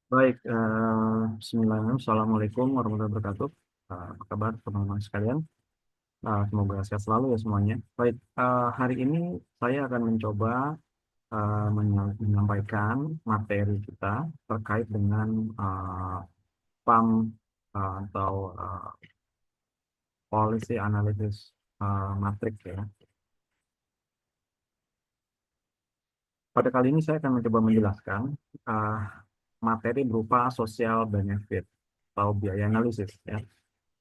Baik, Bismillahirrahmanirrahim. Assalamualaikum warahmatullahi wabarakatuh. Apa kabar teman-teman sekalian? Semoga sehat selalu ya semuanya. Baik, hari ini saya akan mencoba menyampaikan materi kita terkait dengan PAM atau Policy Analysis Matrix ya. Pada kali ini saya akan mencoba menjelaskan uh, materi berupa social benefit atau biaya analisis ya.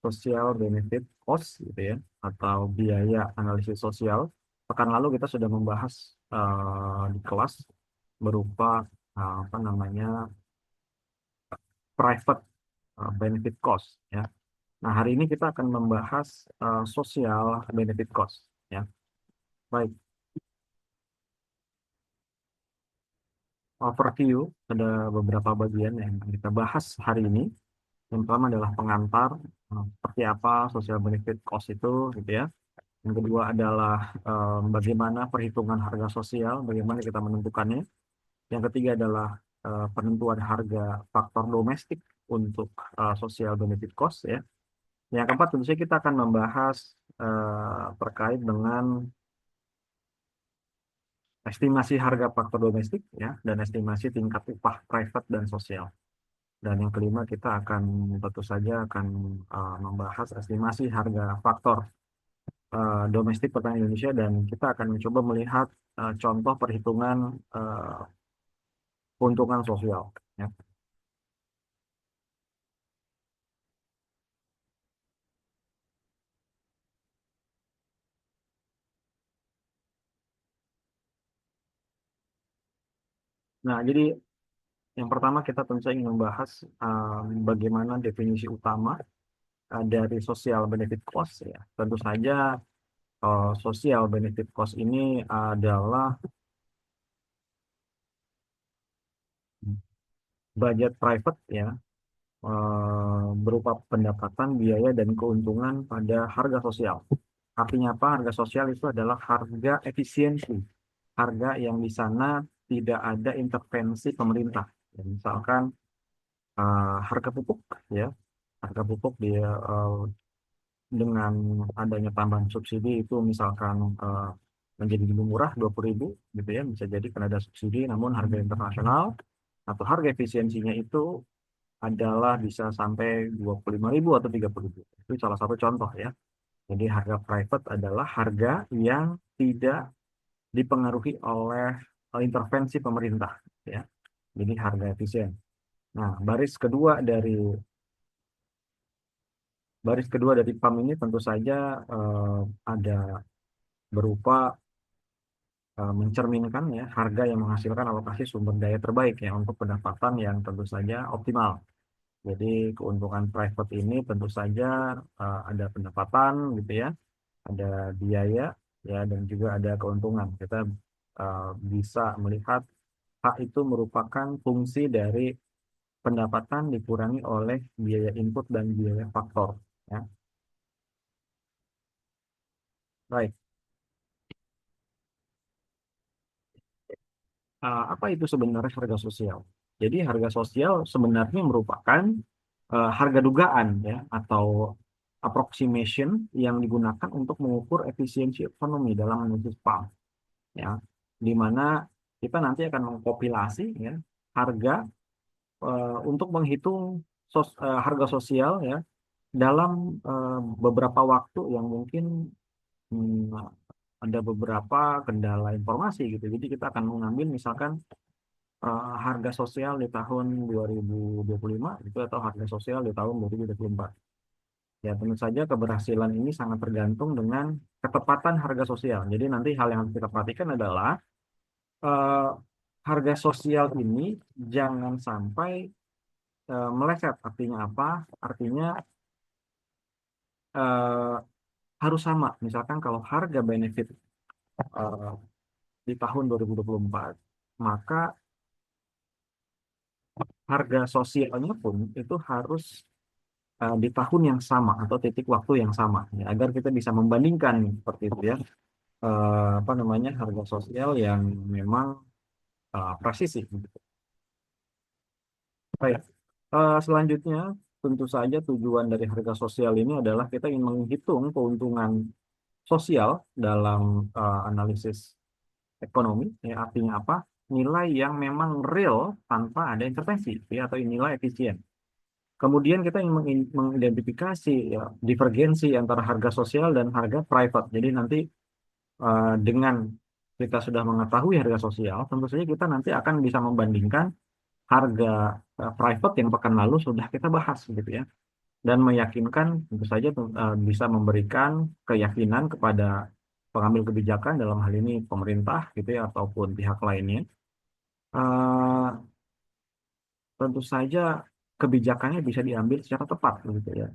Social benefit cost gitu ya, atau biaya analisis sosial. Pekan lalu kita sudah membahas di kelas berupa apa namanya private benefit cost ya. Nah, hari ini kita akan membahas social benefit cost ya. Baik, overview ada beberapa bagian yang kita bahas hari ini. Yang pertama adalah pengantar, seperti apa social benefit cost itu gitu ya. Yang kedua adalah bagaimana perhitungan harga sosial, bagaimana kita menentukannya. Yang ketiga adalah penentuan harga faktor domestik untuk social benefit cost ya. Yang keempat tentu saja kita akan membahas terkait dengan estimasi harga faktor domestik ya dan estimasi tingkat upah private dan sosial. Dan yang kelima kita akan tentu saja akan membahas estimasi harga faktor domestik pertanian Indonesia dan kita akan mencoba melihat contoh perhitungan eh, keuntungan sosial. Ya. Nah, jadi yang pertama kita tentu saja ingin membahas bagaimana definisi utama dari social benefit cost ya. Tentu saja social benefit cost ini adalah budget private ya, berupa pendapatan, biaya, dan keuntungan pada harga sosial. Artinya apa? Harga sosial itu adalah harga efisiensi, harga yang di sana tidak ada intervensi pemerintah. Ya, misalkan harga pupuk, ya, harga pupuk dia dengan adanya tambahan subsidi itu misalkan menjadi lebih murah 20.000 gitu ya, bisa jadi karena ada subsidi, namun harga internasional atau harga efisiensinya itu adalah bisa sampai 25.000 atau 30.000. Itu salah satu contoh ya. Jadi harga private adalah harga yang tidak dipengaruhi oleh intervensi pemerintah ya. Jadi harga efisien. Nah, baris kedua dari PAM ini tentu saja ada berupa mencerminkan ya harga yang menghasilkan alokasi sumber daya terbaik ya untuk pendapatan yang tentu saja optimal. Jadi keuntungan private ini tentu saja ada pendapatan gitu ya, ada biaya ya dan juga ada keuntungan. Kita bisa melihat H itu merupakan fungsi dari pendapatan dikurangi oleh biaya input dan biaya faktor. Ya. Baik, apa itu sebenarnya harga sosial? Jadi harga sosial sebenarnya merupakan harga dugaan ya atau approximation yang digunakan untuk mengukur efisiensi ekonomi dalam analisis PAM ya, di mana kita nanti akan mengkompilasi ya harga untuk menghitung harga sosial ya dalam beberapa waktu yang mungkin ada beberapa kendala informasi gitu. Jadi kita akan mengambil misalkan harga sosial di tahun 2025 itu atau harga sosial di tahun 2024. Ya, tentu saja keberhasilan ini sangat tergantung dengan ketepatan harga sosial. Jadi nanti hal yang harus kita perhatikan adalah eh, harga sosial ini jangan sampai meleset. Artinya apa? Artinya eh, harus sama. Misalkan kalau harga benefit eh, di tahun 2024, maka harga sosialnya pun itu harus di tahun yang sama atau titik waktu yang sama ya, agar kita bisa membandingkan seperti itu ya apa namanya harga sosial yang memang presisi gitu. Baik. Selanjutnya, tentu saja tujuan dari harga sosial ini adalah kita ingin menghitung keuntungan sosial dalam analisis ekonomi. Ya, artinya apa? Nilai yang memang real tanpa ada intervensi, ya, atau nilai efisien. Kemudian kita ingin mengidentifikasi ya, divergensi antara harga sosial dan harga private. Jadi nanti dengan kita sudah mengetahui harga sosial, tentu saja kita nanti akan bisa membandingkan harga private yang pekan lalu sudah kita bahas gitu ya, dan meyakinkan tentu saja bisa memberikan keyakinan kepada pengambil kebijakan dalam hal ini pemerintah gitu ya ataupun pihak lainnya. Eh, Tentu saja kebijakannya bisa diambil secara tepat gitu ya.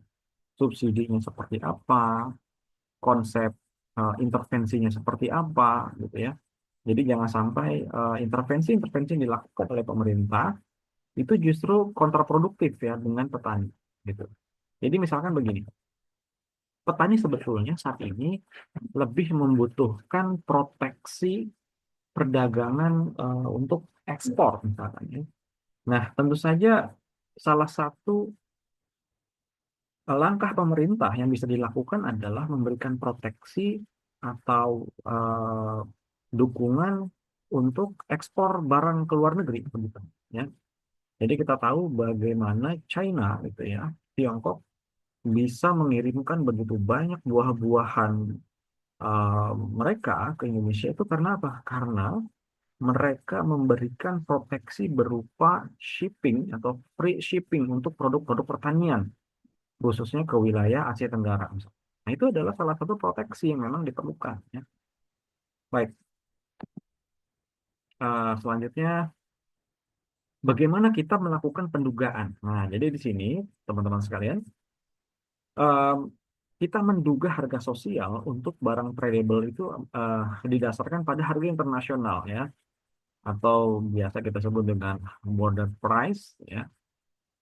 Subsidinya seperti apa, konsep intervensinya seperti apa gitu ya. Jadi jangan sampai intervensi-intervensi yang dilakukan oleh pemerintah itu justru kontraproduktif ya dengan petani gitu. Jadi misalkan begini, petani sebetulnya saat ini lebih membutuhkan proteksi perdagangan untuk ekspor misalkan ya. Nah, tentu saja salah satu langkah pemerintah yang bisa dilakukan adalah memberikan proteksi atau dukungan untuk ekspor barang ke luar negeri begitu ya. Jadi kita tahu bagaimana China gitu ya, Tiongkok bisa mengirimkan begitu banyak buah-buahan mereka ke Indonesia itu karena apa? Karena mereka memberikan proteksi berupa shipping atau free shipping untuk produk-produk pertanian, khususnya ke wilayah Asia Tenggara. Misalnya. Nah, itu adalah salah satu proteksi yang memang diperlukan. Ya. Baik, selanjutnya bagaimana kita melakukan pendugaan? Nah, jadi di sini teman-teman sekalian, em, kita menduga harga sosial untuk barang tradable itu didasarkan pada harga internasional ya, atau biasa kita sebut dengan border price ya.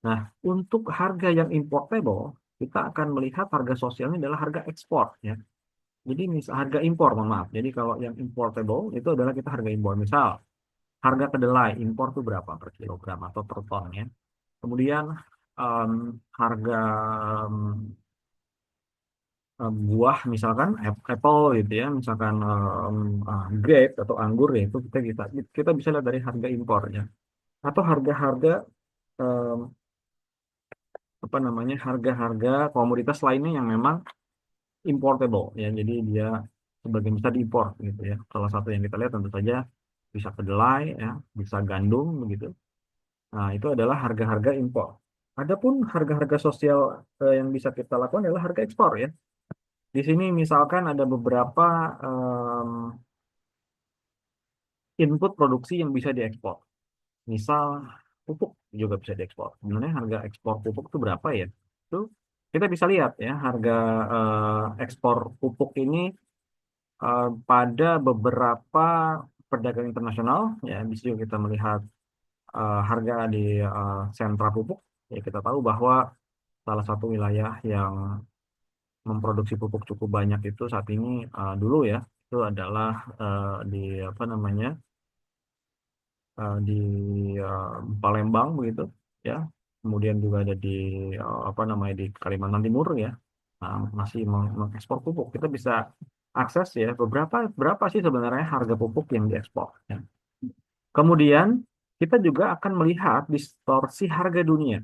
Nah, untuk harga yang importable, kita akan melihat harga sosialnya adalah harga ekspor ya. Jadi misal harga impor, mohon maaf. Jadi kalau yang importable itu adalah kita harga impor. Misal harga kedelai impor itu berapa per kilogram atau per ton ya. Kemudian em, harga em, buah misalkan apple gitu ya, misalkan grape atau anggur ya itu kita bisa lihat dari harga impornya. Atau harga-harga em, apa namanya harga-harga komoditas lainnya yang memang importable ya, jadi dia sebagian besar diimpor gitu ya. Salah satu yang kita lihat tentu saja bisa kedelai ya, bisa gandum begitu. Nah, itu adalah harga-harga impor. Adapun harga-harga sosial yang bisa kita lakukan adalah harga ekspor ya. Di sini misalkan ada beberapa em, input produksi yang bisa diekspor. Misal pupuk juga bisa diekspor. Sebenarnya harga ekspor pupuk itu berapa ya? Itu kita bisa lihat ya, harga ekspor pupuk ini pada beberapa pedagang internasional ya, bisa juga kita melihat harga di sentra pupuk. Ya, kita tahu bahwa salah satu wilayah yang memproduksi pupuk cukup banyak itu saat ini dulu ya itu adalah di apa namanya di Palembang begitu ya. Kemudian juga ada di apa namanya di Kalimantan Timur ya. Nah, masih mengekspor pupuk. Kita bisa akses ya beberapa berapa sih sebenarnya harga pupuk yang diekspor. Ya. Kemudian kita juga akan melihat distorsi harga dunia.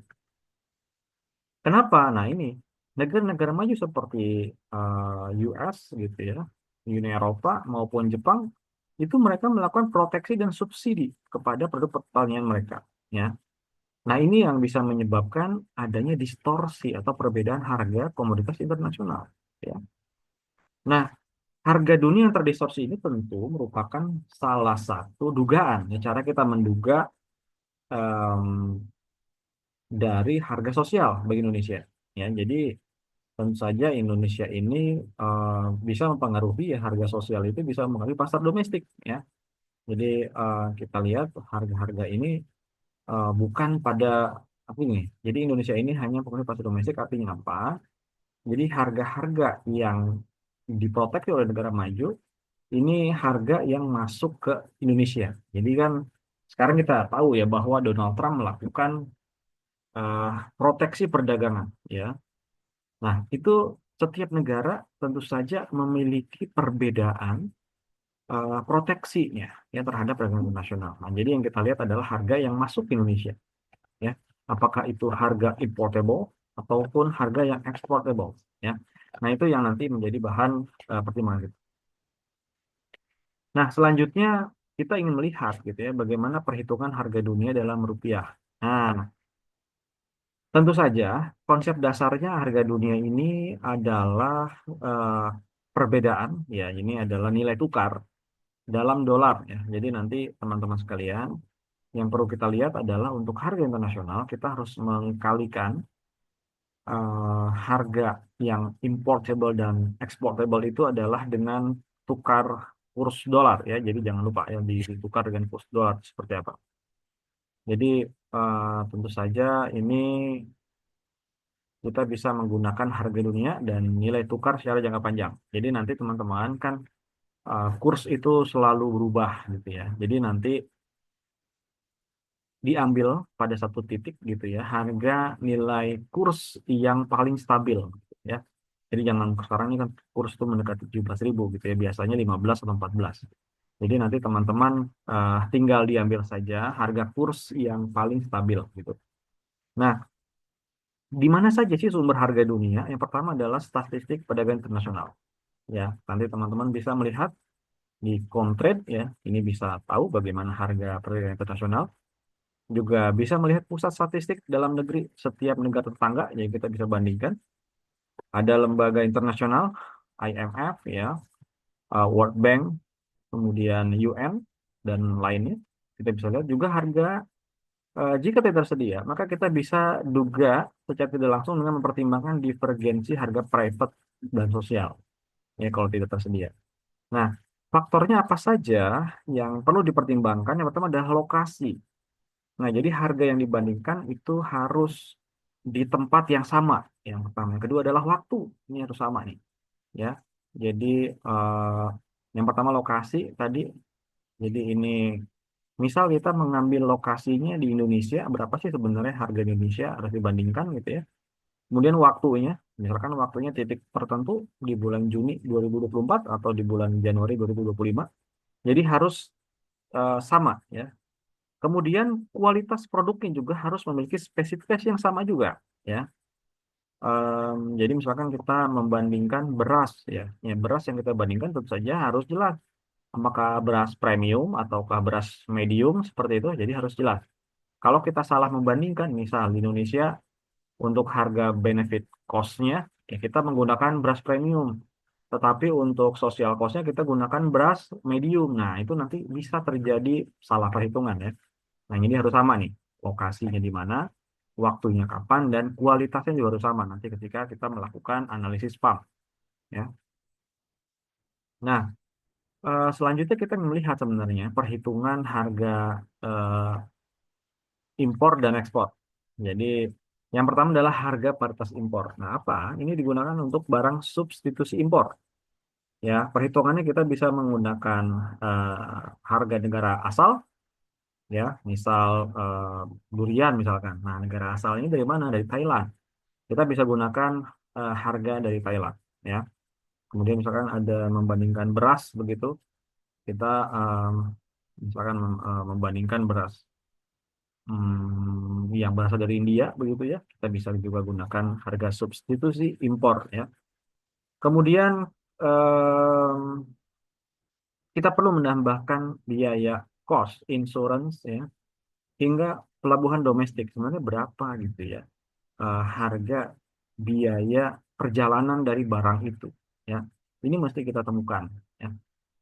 Kenapa? Nah ini negara-negara maju seperti US gitu ya, Uni Eropa maupun Jepang itu mereka melakukan proteksi dan subsidi kepada produk pertanian mereka. Ya. Nah ini yang bisa menyebabkan adanya distorsi atau perbedaan harga komoditas internasional. Ya. Nah harga dunia yang terdistorsi ini tentu merupakan salah satu dugaan. Ya, cara kita menduga em, dari harga sosial bagi Indonesia. Ya, jadi tentu saja Indonesia ini bisa mempengaruhi ya harga sosial itu bisa mempengaruhi pasar domestik ya. Jadi kita lihat harga-harga ini bukan pada apa ini. Jadi Indonesia ini hanya mempengaruhi pasar domestik artinya apa? Jadi harga-harga yang diproteksi oleh negara maju ini harga yang masuk ke Indonesia. Jadi kan sekarang kita tahu ya bahwa Donald Trump melakukan eh, proteksi perdagangan, ya. Nah, itu setiap negara tentu saja memiliki perbedaan proteksinya ya terhadap perdagangan internasional. Nah, jadi yang kita lihat adalah harga yang masuk ke Indonesia, ya. Apakah itu harga importable ataupun harga yang exportable, ya. Nah, itu yang nanti menjadi bahan pertimbangan kita. Nah, selanjutnya kita ingin melihat gitu ya bagaimana perhitungan harga dunia dalam rupiah. Nah, tentu saja konsep dasarnya harga dunia ini adalah eh, perbedaan, ya, ini adalah nilai tukar dalam dolar, ya. Jadi nanti teman-teman sekalian, yang perlu kita lihat adalah untuk harga internasional kita harus mengkalikan harga yang importable dan exportable itu adalah dengan tukar kurs dolar, ya. Jadi jangan lupa ya ditukar dengan kurs dolar seperti apa. Jadi tentu saja ini kita bisa menggunakan harga dunia dan nilai tukar secara jangka panjang. Jadi nanti teman-teman kan kurs itu selalu berubah gitu ya. Jadi nanti diambil pada satu titik gitu ya harga nilai kurs yang paling stabil gitu ya. Jadi jangan sekarang ini kan kurs itu mendekati 17.000 gitu ya, biasanya 15 atau 14. Jadi nanti teman-teman tinggal diambil saja harga kurs yang paling stabil gitu. Nah, di mana saja sih sumber harga dunia? Yang pertama adalah statistik perdagangan internasional. Ya, nanti teman-teman bisa melihat di Comtrade ya, ini bisa tahu bagaimana harga perdagangan internasional. Juga bisa melihat pusat statistik dalam negeri setiap negara tetangga, ya kita bisa bandingkan. Ada lembaga internasional, IMF ya, World Bank, kemudian UN dan lainnya. Kita bisa lihat juga harga jika tidak tersedia, maka kita bisa duga secara tidak langsung dengan mempertimbangkan divergensi harga private dan sosial ya kalau tidak tersedia. Nah, faktornya apa saja yang perlu dipertimbangkan? Yang pertama adalah lokasi. Nah, jadi harga yang dibandingkan itu harus di tempat yang sama. Yang pertama, yang kedua adalah waktu. Ini harus sama nih, ya. Jadi yang pertama lokasi tadi. Jadi ini misal kita mengambil lokasinya di Indonesia, berapa sih sebenarnya harga di Indonesia harus dibandingkan gitu ya. Kemudian waktunya, misalkan waktunya titik tertentu di bulan Juni 2024 atau di bulan Januari 2025. Jadi harus sama ya. Kemudian kualitas produknya juga harus memiliki spesifikasi yang sama juga, ya. Jadi misalkan kita membandingkan beras, ya, ya beras yang kita bandingkan tentu saja harus jelas apakah beras premium ataukah beras medium seperti itu. Jadi harus jelas. Kalau kita salah membandingkan, misal di Indonesia untuk harga benefit cost-nya, ya kita menggunakan beras premium. Tetapi untuk social cost-nya kita gunakan beras medium. Nah, itu nanti bisa terjadi salah perhitungan ya. Nah, ini harus sama nih. Lokasinya di mana, waktunya kapan, dan kualitasnya juga harus sama nanti ketika kita melakukan analisis farm. Ya. Nah, selanjutnya kita melihat sebenarnya perhitungan harga eh, impor dan ekspor. Jadi, yang pertama adalah harga paritas impor. Nah, apa? Ini digunakan untuk barang substitusi impor. Ya, perhitungannya kita bisa menggunakan harga negara asal, ya, misal durian misalkan. Nah, negara asalnya dari mana? Dari Thailand. Kita bisa gunakan harga dari Thailand, ya. Kemudian misalkan ada membandingkan beras begitu, kita misalkan membandingkan beras yang berasal dari India begitu ya, kita bisa juga gunakan harga substitusi impor ya. Kemudian em, kita perlu menambahkan biaya cost insurance ya hingga pelabuhan domestik sebenarnya berapa gitu ya harga biaya perjalanan dari barang itu ya ini mesti kita temukan ya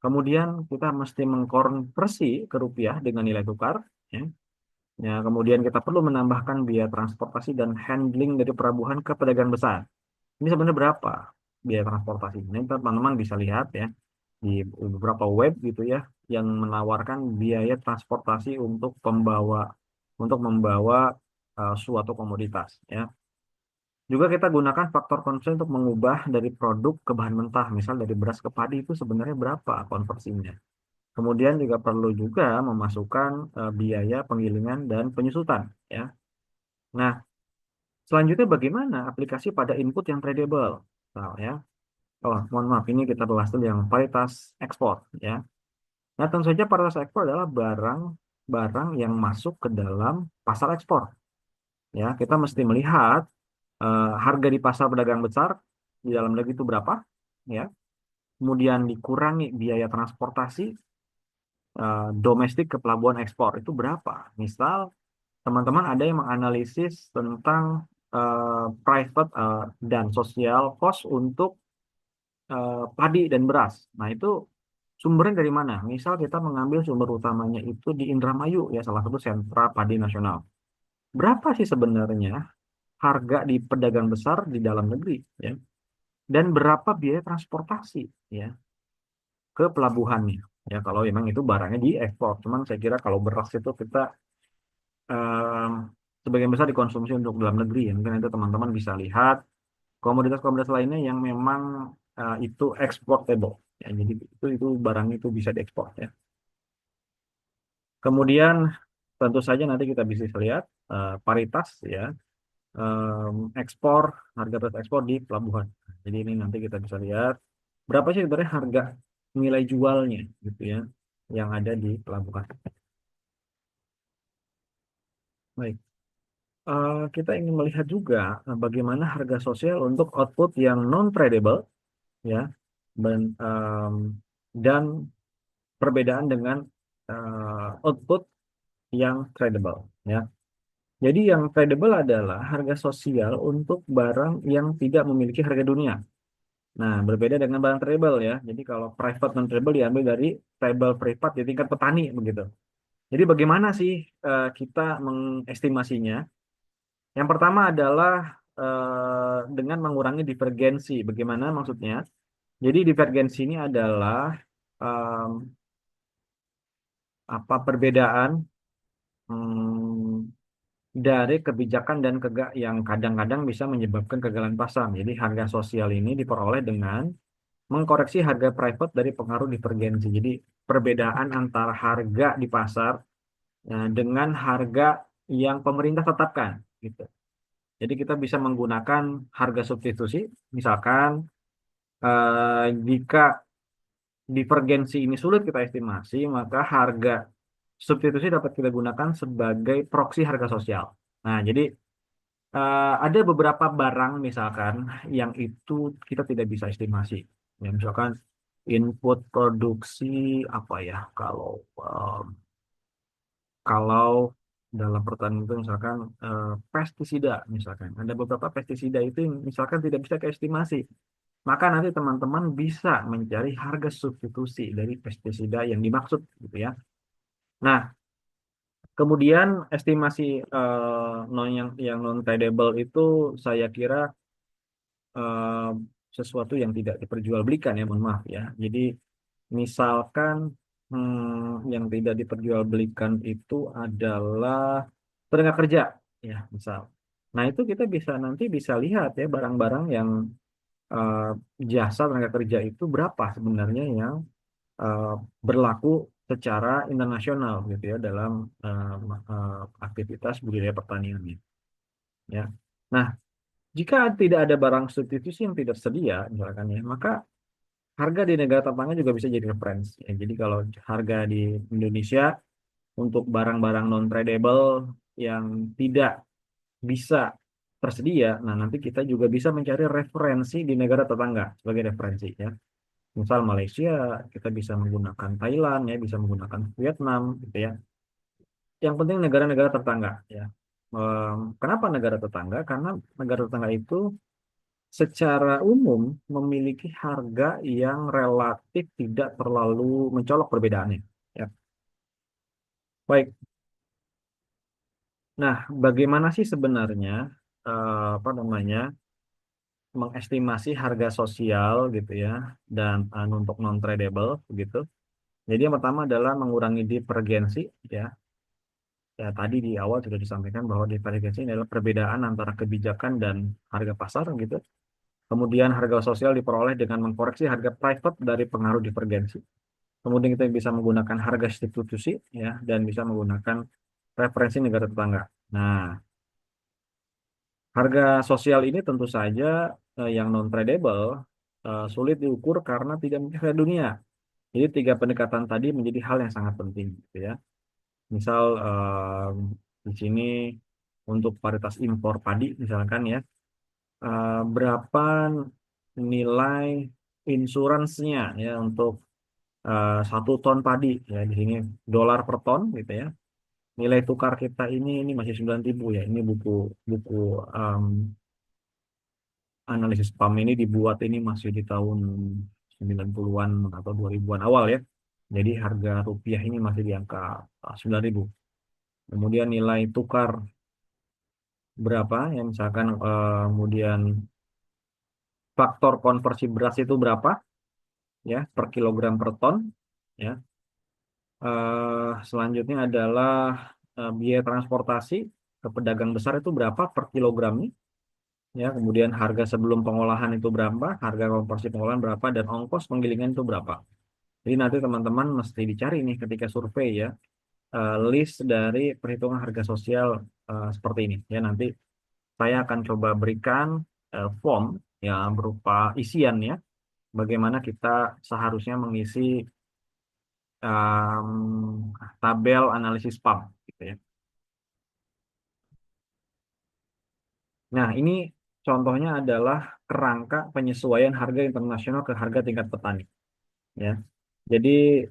kemudian kita mesti mengkonversi ke rupiah dengan nilai tukar ya. Ya kemudian kita perlu menambahkan biaya transportasi dan handling dari pelabuhan ke pedagang besar ini sebenarnya berapa biaya transportasi ini teman-teman bisa lihat ya di beberapa web gitu ya yang menawarkan biaya transportasi untuk membawa suatu komoditas ya. Juga kita gunakan faktor konversi untuk mengubah dari produk ke bahan mentah, misal dari beras ke padi itu sebenarnya berapa konversinya. Kemudian juga perlu juga memasukkan biaya penggilingan dan penyusutan ya. Nah, Selanjutnya bagaimana aplikasi pada input yang tradable? Nah, ya. Oh, mohon maaf, ini kita bahas dulu yang paritas ekspor, ya. Nah, tentu saja paritas ekspor adalah barang yang masuk ke dalam pasar ekspor. Ya, kita mesti melihat harga di pasar pedagang besar di dalam negeri itu berapa, ya. Kemudian dikurangi biaya transportasi domestik ke pelabuhan ekspor itu berapa. Misal, teman-teman ada yang menganalisis tentang private dan social cost untuk padi dan beras. Nah, itu sumbernya dari mana? Misal kita mengambil sumber utamanya itu di Indramayu, ya salah satu sentra padi nasional. Berapa sih sebenarnya harga di pedagang besar di dalam negeri, ya? Dan berapa biaya transportasi, ya, ke pelabuhannya? Ya, kalau memang itu barangnya diekspor. Cuman saya kira kalau beras itu kita em, sebagian besar dikonsumsi untuk dalam negeri, ya. Mungkin itu teman-teman bisa lihat komoditas-komoditas lainnya yang memang itu exportable. Ya, jadi itu barang itu bisa diekspor, ya. Kemudian tentu saja nanti kita bisa lihat paritas, ya, ekspor, harga tes ekspor di pelabuhan. Jadi ini nanti kita bisa lihat berapa sih sebenarnya harga nilai jualnya gitu, ya, yang ada di pelabuhan. Baik. Kita ingin melihat juga bagaimana harga sosial untuk output yang non tradable, ya, dan perbedaan dengan output yang tradable, ya. Jadi yang tradable adalah harga sosial untuk barang yang tidak memiliki harga dunia. Nah, berbeda dengan barang tradable, ya. Jadi kalau private non tradable diambil dari tradable privat di tingkat petani begitu. Jadi bagaimana sih kita mengestimasinya? Yang pertama adalah dengan mengurangi divergensi. Bagaimana maksudnya? Jadi divergensi ini adalah em, apa perbedaan hmm, dari kebijakan dan yang kadang-kadang bisa menyebabkan kegagalan pasar. Jadi harga sosial ini diperoleh dengan mengkoreksi harga private dari pengaruh divergensi. Jadi perbedaan antara harga di pasar dengan harga yang pemerintah tetapkan, gitu. Jadi kita bisa menggunakan harga substitusi, misalkan jika divergensi ini sulit kita estimasi, maka harga substitusi dapat kita gunakan sebagai proksi harga sosial. Nah, jadi ada beberapa barang misalkan yang itu kita tidak bisa estimasi. Ya, misalkan input produksi apa ya, kalau dalam pertanian itu misalkan pestisida misalkan. Ada beberapa pestisida itu yang misalkan tidak bisa keestimasi. Maka nanti teman-teman bisa mencari harga substitusi dari pestisida yang dimaksud gitu, ya. Nah, kemudian estimasi yang non tradable itu saya kira eh, sesuatu yang tidak diperjualbelikan, ya, mohon maaf, ya. Jadi misalkan yang tidak diperjualbelikan itu adalah tenaga kerja, ya, misal. Nah, itu kita nanti bisa lihat, ya, barang-barang yang eh, jasa tenaga kerja itu berapa sebenarnya yang eh, berlaku secara internasional gitu, ya, dalam aktivitas budidaya pertanian, ya. Nah, jika tidak ada barang substitusi yang tidak sedia, misalkan, ya, maka harga di negara tetangga juga bisa jadi referensi. Ya, jadi kalau harga di Indonesia untuk barang-barang non tradable yang tidak bisa tersedia, nah nanti kita juga bisa mencari referensi di negara tetangga sebagai referensi, ya. Misal Malaysia, kita bisa menggunakan Thailand, ya, bisa menggunakan Vietnam, gitu, ya. Yang penting negara-negara tetangga, ya. Kenapa negara tetangga? Karena negara tetangga itu secara umum memiliki harga yang relatif tidak terlalu mencolok perbedaannya. Ya. Baik. Nah, bagaimana sih sebenarnya apa namanya mengestimasi harga sosial gitu, ya, dan untuk non tradable gitu. Jadi yang pertama adalah mengurangi divergensi, ya. Ya, tadi di awal sudah disampaikan bahwa divergensi ini adalah perbedaan antara kebijakan dan harga pasar gitu. Kemudian harga sosial diperoleh dengan mengkoreksi harga private dari pengaruh divergensi. Kemudian kita bisa menggunakan harga substitusi, ya, dan bisa menggunakan referensi negara tetangga. Nah, Harga sosial ini tentu saja yang non tradable sulit diukur karena tidak mencakup dunia. Jadi tiga pendekatan tadi menjadi hal yang sangat penting, gitu ya. Misal di sini untuk paritas impor padi misalkan ya, berapa nilai insuransinya ya untuk 1 ton padi ya di sini dolar per ton gitu ya. Nilai tukar kita ini masih 9.000 ya. Ini buku buku em, analisis PAM ini dibuat ini masih di tahun 90-an atau 2000-an awal ya. Jadi harga rupiah ini masih di angka 9.000. Kemudian nilai tukar berapa ya misalkan kemudian faktor konversi beras itu berapa ya per kilogram per ton ya. Selanjutnya adalah biaya transportasi ke pedagang besar itu berapa per kilogramnya ya. Kemudian harga sebelum pengolahan itu berapa, harga konversi pengolahan berapa, dan ongkos penggilingan itu berapa. Jadi nanti teman-teman mesti dicari nih ketika survei ya, list dari perhitungan harga sosial seperti ini ya. Nanti saya akan coba berikan form yang berupa isian ya, bagaimana kita seharusnya mengisi tabel analisis PAM gitu ya. Nah, ini contohnya adalah kerangka penyesuaian harga internasional ke harga tingkat petani ya. Jadi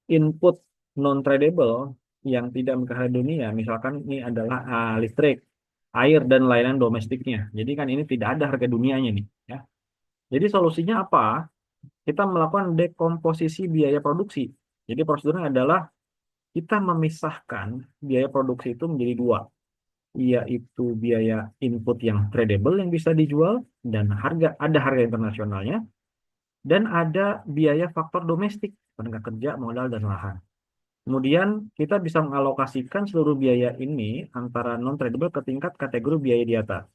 input non tradable yang tidak mempengaruhi dunia, misalkan ini adalah listrik, air dan layanan domestiknya. Jadi kan ini tidak ada harga dunianya nih ya. Jadi solusinya apa? Kita melakukan dekomposisi biaya produksi. Jadi prosedurnya adalah kita memisahkan biaya produksi itu menjadi dua, yaitu biaya input yang tradable yang bisa dijual dan ada harga internasionalnya, dan ada biaya faktor domestik, tenaga kerja, modal, dan lahan. Kemudian kita bisa mengalokasikan seluruh biaya ini antara non tradable ke tingkat kategori biaya di atas.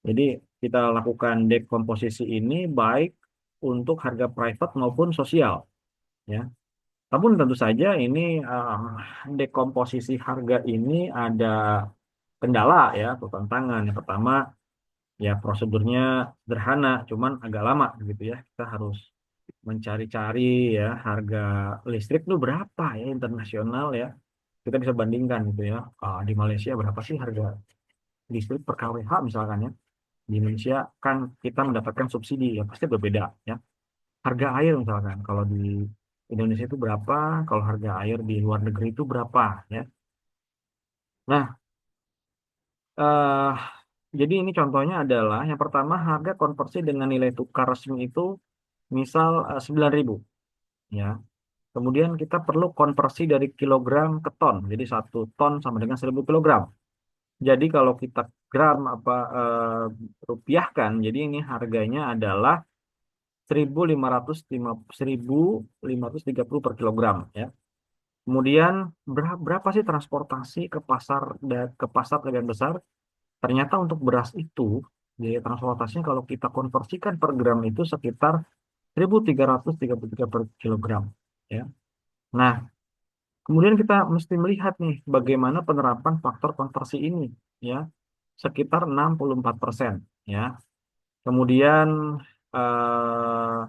Jadi kita lakukan dekomposisi ini baik untuk harga private maupun sosial ya. Namun tentu saja ini dekomposisi harga ini ada kendala ya atau tantangan. Yang pertama ya prosedurnya sederhana, cuman agak lama gitu ya. Kita harus mencari-cari ya harga listrik itu berapa ya internasional ya. Kita bisa bandingkan gitu ya. Di Malaysia berapa sih harga listrik per kWh misalkan ya. Di Indonesia kan kita mendapatkan subsidi ya pasti berbeda ya. Harga air misalkan kalau di Indonesia itu berapa, kalau harga air di luar negeri itu berapa ya. Nah, eh, jadi ini contohnya adalah yang pertama harga konversi dengan nilai tukar resmi itu misal 9.000 ya. Kemudian kita perlu konversi dari kilogram ke ton. Jadi 1 ton sama dengan 1.000 kilogram. Jadi kalau kita gram apa rupiahkan, jadi ini harganya adalah 1.530 per kilogram ya. Kemudian berapa sih transportasi ke pasar pedagang besar? Ternyata untuk beras itu biaya transportasinya kalau kita konversikan per gram itu sekitar 1.333 per kilogram ya. Nah, kemudian kita mesti melihat nih bagaimana penerapan faktor konversi ini ya, sekitar 64% ya. Kemudian eh,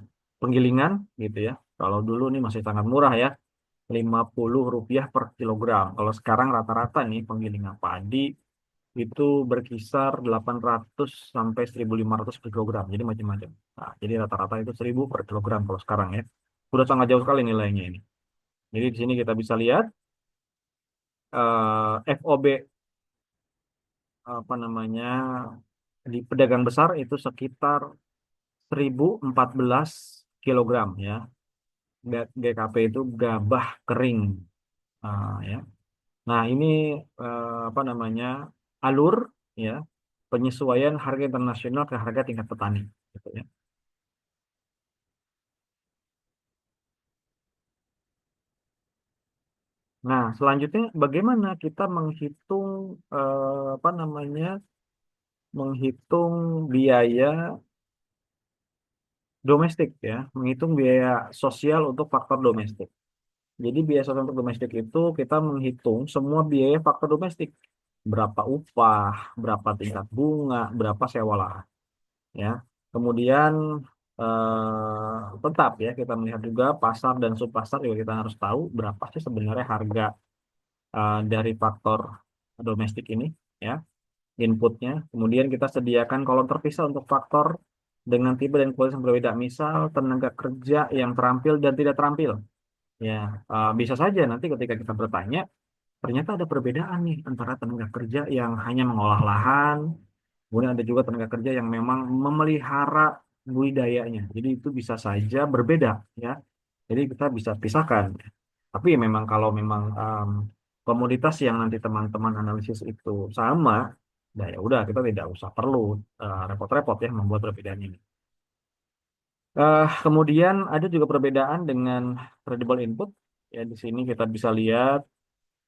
penggilingan gitu ya. Kalau dulu nih masih sangat murah ya, Rp50 per kilogram. Kalau sekarang rata-rata nih penggilingan padi itu berkisar 800 sampai 1.500 per kilogram. Jadi macam-macam. Nah, jadi rata-rata itu 1.000 per kilogram kalau sekarang ya. Sudah sangat jauh sekali nilainya ini. Jadi di sini kita bisa lihat FOB apa namanya di pedagang besar itu sekitar 1.014 kilogram ya. GKP itu gabah kering. Ya. Nah, ini apa namanya alur ya penyesuaian harga internasional ke harga tingkat petani gitu ya. Nah, selanjutnya bagaimana kita menghitung apa namanya menghitung biaya domestik ya, menghitung biaya sosial untuk faktor domestik. Jadi biaya sosial untuk domestik itu kita menghitung semua biaya faktor domestik. berapa upah, berapa tingkat bunga, berapa sewa lahan, ya. Kemudian tetap ya kita melihat juga pasar dan subpasar juga kita harus tahu berapa sih sebenarnya harga dari faktor domestik ini, ya, inputnya. Kemudian kita sediakan kolom terpisah untuk faktor dengan tipe dan kualitas yang berbeda. Misal tenaga kerja yang terampil dan tidak terampil. Ya, bisa saja nanti ketika kita bertanya, ternyata ada perbedaan nih antara tenaga kerja yang hanya mengolah lahan, kemudian ada juga tenaga kerja yang memang memelihara budidayanya. Jadi itu bisa saja berbeda, ya. Jadi kita bisa pisahkan. Tapi memang kalau memang komoditas yang nanti teman-teman analisis itu sama, nah ya udah kita tidak usah perlu repot-repot ya membuat perbedaan ini. Kemudian ada juga perbedaan dengan tradable input. Ya di sini kita bisa lihat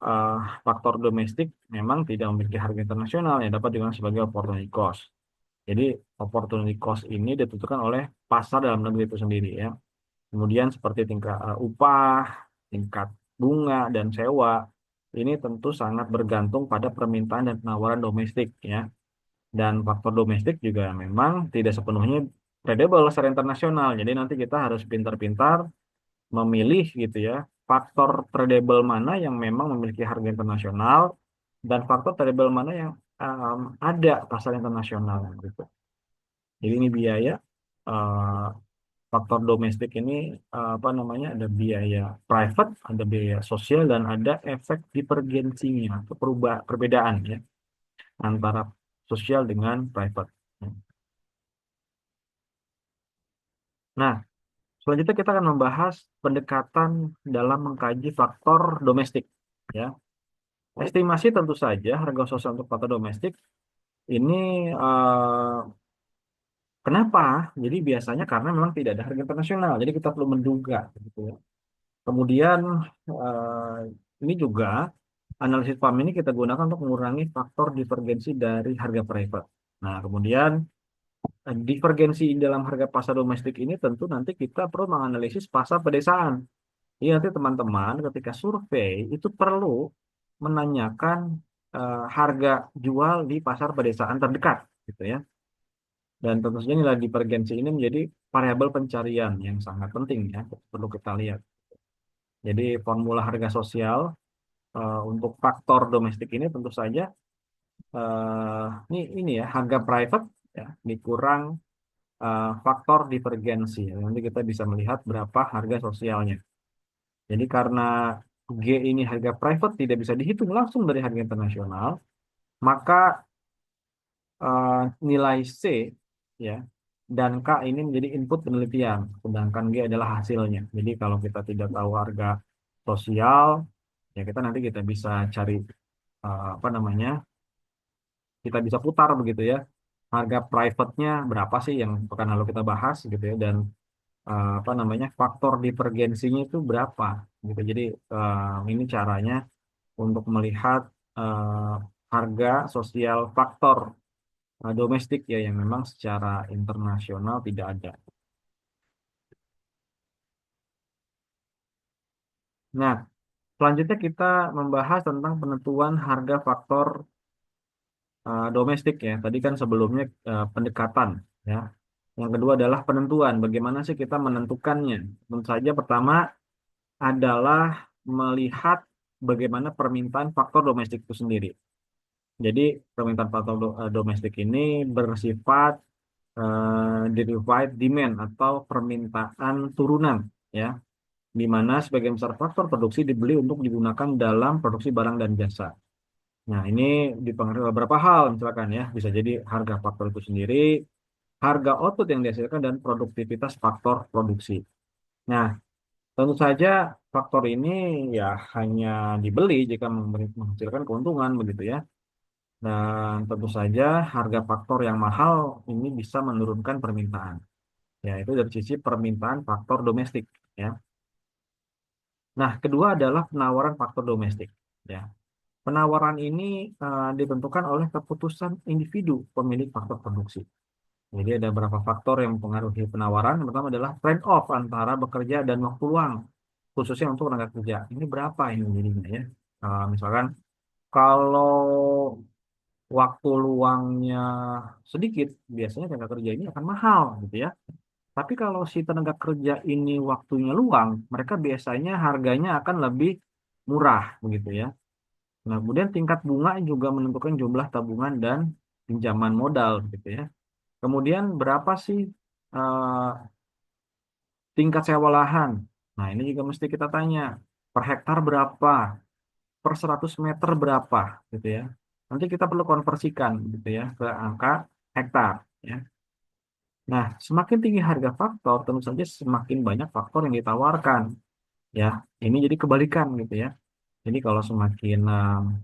eh, faktor domestik memang tidak memiliki harga internasional yang dapat digunakan sebagai opportunity cost. Jadi opportunity cost ini ditentukan oleh pasar dalam negeri itu sendiri, ya. Kemudian seperti tingkat upah, tingkat bunga dan sewa ini tentu sangat bergantung pada permintaan dan penawaran domestik, ya. Dan faktor domestik juga memang tidak sepenuhnya tradable secara internasional. Jadi nanti kita harus pintar-pintar memilih gitu ya faktor tradable mana yang memang memiliki harga internasional dan faktor tradable mana yang ada pasar internasional gitu. Jadi ini biaya eh, faktor domestik ini apa namanya ada biaya private, ada biaya sosial dan ada efek divergensinya atau perbedaan ya antara sosial dengan private. Nah, selanjutnya kita akan membahas pendekatan dalam mengkaji faktor domestik ya. Estimasi tentu saja harga sosial untuk faktor domestik ini eh, kenapa? Jadi biasanya karena memang tidak ada harga internasional. Jadi kita perlu menduga gitu ya. Kemudian ini juga analisis PAM ini kita gunakan untuk mengurangi faktor divergensi dari harga private. Nah, kemudian divergensi dalam harga pasar domestik ini tentu nanti kita perlu menganalisis pasar pedesaan. Jadi nanti teman-teman ketika survei itu perlu menanyakan harga jual di pasar pedesaan terdekat, gitu ya. Dan tentu saja nilai divergensi ini menjadi variabel pencarian yang sangat penting ya, perlu kita lihat. Jadi formula harga sosial untuk faktor domestik ini tentu saja ini ya harga private ya dikurang faktor divergensi. Nanti kita bisa melihat berapa harga sosialnya. Jadi karena G ini harga private tidak bisa dihitung langsung dari harga internasional, maka nilai C ya dan K ini menjadi input penelitian, sedangkan G adalah hasilnya. Jadi kalau kita tidak tahu harga sosial, ya kita nanti kita bisa cari apa namanya, kita bisa putar begitu ya. Harga private-nya berapa sih yang pekan lalu kita bahas gitu ya dan apa namanya faktor divergensinya itu berapa gitu. Jadi ini caranya untuk melihat eh, harga sosial faktor domestik ya yang memang secara internasional tidak ada. Nah, selanjutnya kita membahas tentang penentuan harga faktor domestik ya. Tadi kan sebelumnya pendekatan ya. Yang kedua adalah penentuan. Bagaimana sih kita menentukannya? Tentu saja pertama adalah melihat bagaimana permintaan faktor domestik itu sendiri. Jadi permintaan faktor domestik ini bersifat derived demand atau permintaan turunan ya, di mana sebagian besar faktor produksi dibeli untuk digunakan dalam produksi barang dan jasa. Nah, ini dipengaruhi oleh beberapa hal, misalkan ya, bisa jadi harga faktor itu sendiri, harga output yang dihasilkan, dan produktivitas faktor produksi. Nah, tentu saja faktor ini ya hanya dibeli jika menghasilkan keuntungan begitu ya. Dan tentu saja harga faktor yang mahal ini bisa menurunkan permintaan. Ya, itu dari sisi permintaan faktor domestik ya. Nah, kedua adalah penawaran faktor domestik ya. Penawaran ini ditentukan oleh keputusan individu pemilik faktor produksi. Jadi ada beberapa faktor yang mempengaruhi penawaran. Yang pertama adalah trade off antara bekerja dan waktu luang, khususnya untuk tenaga kerja. Ini berapa ini jadinya ya? Misalkan Kalau waktu luangnya sedikit, biasanya tenaga kerja ini akan mahal gitu ya. Tapi kalau si tenaga kerja ini waktunya luang, mereka biasanya harganya akan lebih murah begitu ya. Nah, kemudian tingkat bunga juga menentukan jumlah tabungan dan pinjaman modal gitu ya. Kemudian berapa sih eh, tingkat sewa lahan? Nah, ini juga mesti kita tanya per hektar berapa, per 100 meter berapa gitu ya. Nanti kita perlu konversikan gitu ya ke angka hektar ya. Nah, semakin tinggi harga faktor, tentu saja semakin banyak faktor yang ditawarkan ya. Ini jadi kebalikan gitu ya. Jadi kalau semakin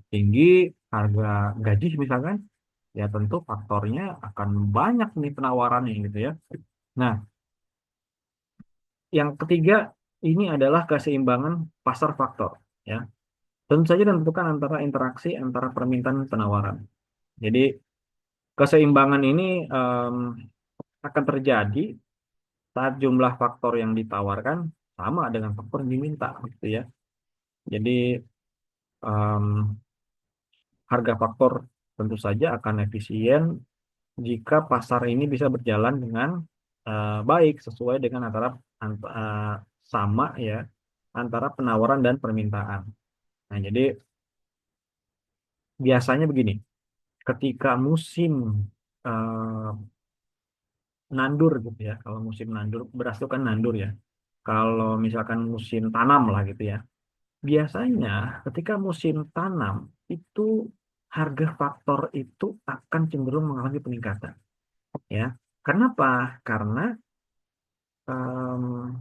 tinggi harga gaji misalkan, ya tentu faktornya akan banyak nih penawarannya gitu ya. Nah, yang ketiga ini adalah keseimbangan pasar faktor ya. Tentu saja tentukan antara interaksi antara permintaan dan penawaran. Jadi keseimbangan ini em, akan terjadi saat jumlah faktor yang ditawarkan sama dengan faktor yang diminta gitu ya. Jadi em, harga faktor tentu saja akan efisien jika pasar ini bisa berjalan dengan baik sesuai dengan sama ya antara penawaran dan permintaan. Nah, jadi biasanya begini, ketika musim eh, nandur gitu ya, kalau musim nandur beras itu kan nandur ya. Kalau misalkan musim tanam lah gitu ya, biasanya ketika musim tanam itu harga faktor itu akan cenderung mengalami peningkatan ya. Kenapa? Karena em,